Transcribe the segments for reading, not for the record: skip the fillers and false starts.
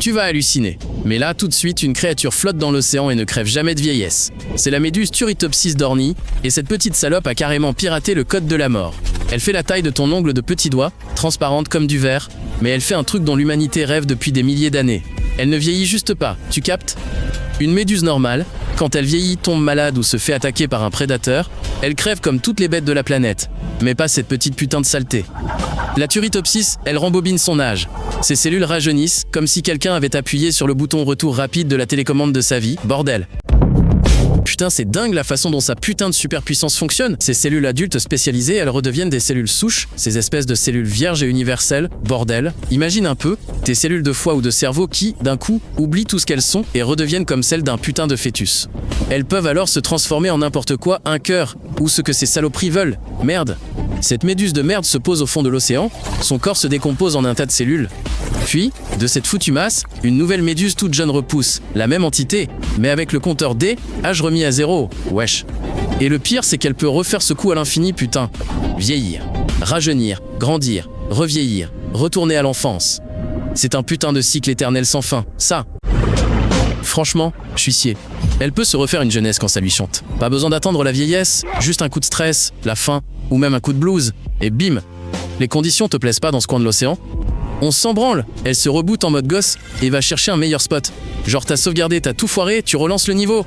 Tu vas halluciner. Mais là, tout de suite, une créature flotte dans l'océan et ne crève jamais de vieillesse. C'est la méduse Turritopsis dorni, et cette petite salope a carrément piraté le code de la mort. Elle fait la taille de ton ongle de petit doigt, transparente comme du verre, mais elle fait un truc dont l'humanité rêve depuis des milliers d'années. Elle ne vieillit juste pas, tu captes? Une méduse normale, quand elle vieillit, tombe malade ou se fait attaquer par un prédateur, elle crève comme toutes les bêtes de la planète. Mais pas cette petite putain de saleté. La Turritopsis, elle rembobine son âge. Ses cellules rajeunissent, comme si quelqu'un avait appuyé sur le bouton retour rapide de la télécommande de sa vie, bordel. Putain, c'est dingue la façon dont sa putain de superpuissance fonctionne. Ces cellules adultes spécialisées, elles redeviennent des cellules souches, ces espèces de cellules vierges et universelles, bordel. Imagine un peu, tes cellules de foie ou de cerveau qui, d'un coup, oublient tout ce qu'elles sont et redeviennent comme celles d'un putain de fœtus. Elles peuvent alors se transformer en n'importe quoi, un cœur, ou ce que ces saloperies veulent. Merde. Cette méduse de merde se pose au fond de l'océan, son corps se décompose en un tas de cellules. Puis, de cette foutue masse, une nouvelle méduse toute jeune repousse, la même entité, mais avec le compteur D, âge remis à 0, wesh. Et le pire, c'est qu'elle peut refaire ce coup à l'infini, putain. Vieillir, rajeunir, grandir, revieillir, retourner à l'enfance. C'est un putain de cycle éternel sans fin, ça. Franchement, je suis scié. Elle peut se refaire une jeunesse quand ça lui chante. Pas besoin d'attendre la vieillesse, juste un coup de stress, la faim, ou même un coup de blues, et bim. Les conditions te plaisent pas dans ce coin de l'océan? On s'en branle, elle se reboot en mode gosse et va chercher un meilleur spot. Genre t'as sauvegardé, t'as tout foiré, tu relances le niveau.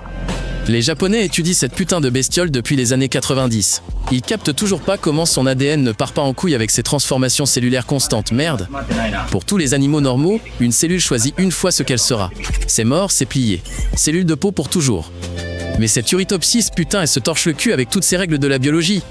Les Japonais étudient cette putain de bestiole depuis les années 90. Ils captent toujours pas comment son ADN ne part pas en couille avec ses transformations cellulaires constantes, merde. Pour tous les animaux normaux, une cellule choisit une fois ce qu'elle sera. C'est mort, c'est plié. Cellule de peau pour toujours. Mais cette Turritopsis, putain, elle se torche le cul avec toutes ces règles de la biologie.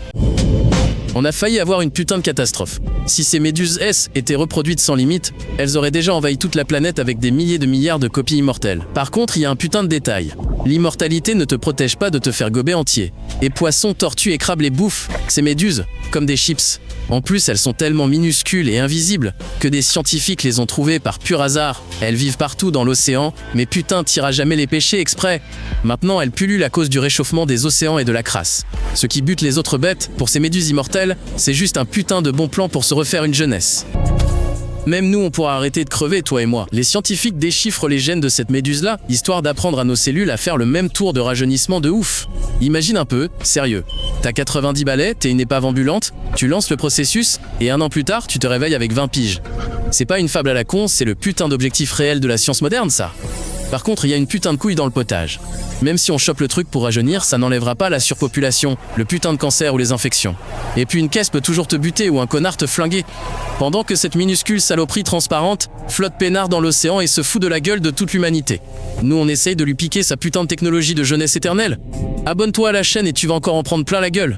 On a failli avoir une putain de catastrophe. Si ces méduses S étaient reproduites sans limite, elles auraient déjà envahi toute la planète avec des milliers de milliards de copies immortelles. Par contre, il y a un putain de détail. L'immortalité ne te protège pas de te faire gober entier. Et poissons, tortues et crabes les bouffent, ces méduses, comme des chips. En plus, elles sont tellement minuscules et invisibles que des scientifiques les ont trouvées par pur hasard. Elles vivent partout dans l'océan, mais putain, t'iras jamais les pêcher exprès. Maintenant, elles pullulent à cause du réchauffement des océans et de la crasse. Ce qui bute les autres bêtes, pour ces méduses immortelles, c'est juste un putain de bon plan pour se refaire une jeunesse. Même nous, on pourra arrêter de crever, toi et moi. Les scientifiques déchiffrent les gènes de cette méduse-là, histoire d'apprendre à nos cellules à faire le même tour de rajeunissement de ouf. Imagine un peu, sérieux. T'as 90 balais, t'es une épave ambulante, tu lances le processus, et 1 an plus tard, tu te réveilles avec 20 piges. C'est pas une fable à la con, c'est le putain d'objectif réel de la science moderne, ça. Par contre, il y a une putain de couille dans le potage. Même si on chope le truc pour rajeunir, ça n'enlèvera pas la surpopulation, le putain de cancer ou les infections. Et puis une caisse peut toujours te buter ou un connard te flinguer. Pendant que cette minuscule saloperie transparente flotte peinard dans l'océan et se fout de la gueule de toute l'humanité. Nous, on essaye de lui piquer sa putain de technologie de jeunesse éternelle. Abonne-toi à la chaîne et tu vas encore en prendre plein la gueule.